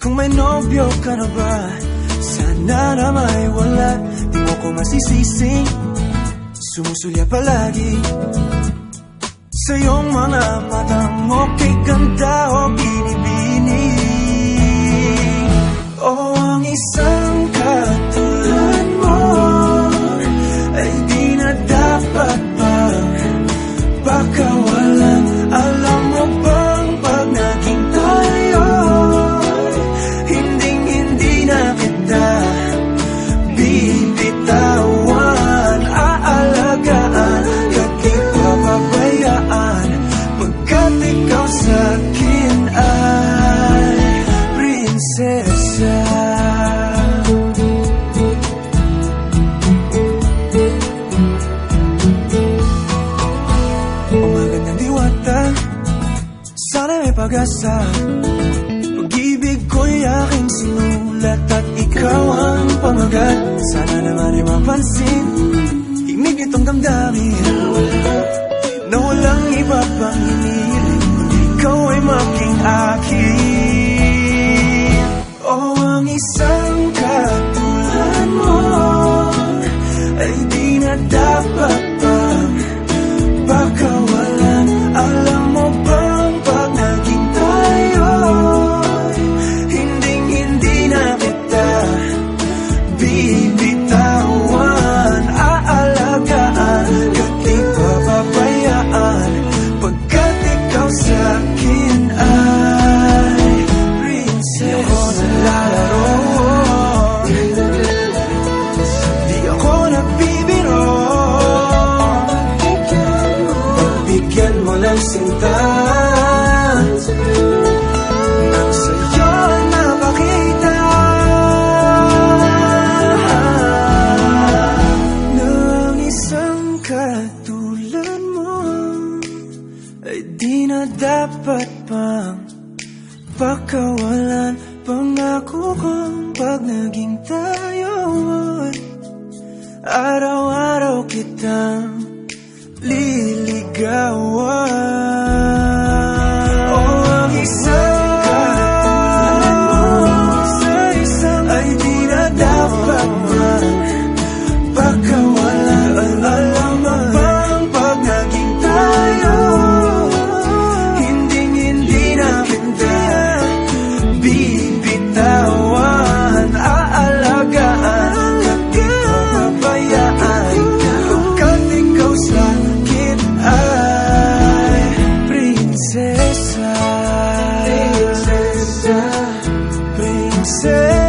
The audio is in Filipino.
Kung may nobyo ka na ba, sana na may wala. Di mo ko masisising sumusulya palagi sa iyong mga matang okay ganda o binibini. Oh, ang isang katulad mo ay di na dapat bang pakawalan. Alam mo bang pag naging tayo, hindi na kita bibitawan. Aalagaan at di papabayaan, pagkat ikaw sa'kin ay prinsesa. Umagandang diwata, sana may pag-asa. Pag-ibig ko'y aking sinulat at ikaw ang pamagat. Sana naman ay mapansin himig itong damdamin na walang iba pang hinihiling kundi ikaw ay maging akin. Oh, ang isang katulad mo ay di na dapat pang pakawalan. Alam mo bang pag naging tayo, hindi na kita bibitawan. Aalagaan at di papabayaan, pagkat ikaw sa'kin ay prinsesa. Di ako naglalaro, di ako nagbibiro. Pagbigyan mo ng sinta nang sa'yo napakita ng isang katulad mo ay di na dapat pang pakawalan. Pangako kong pag naging tayo, araw-araw kitang liligawan. Oh, ang isang katulad mo ay di na dapat man pakawalan. Alam mo bang pag naging tayo, hindi na kita bibitawan. Aalagaan at di papabayaan, pagkat ikaw sa'kin ay prinsesa. Prinsesa, prinsesa.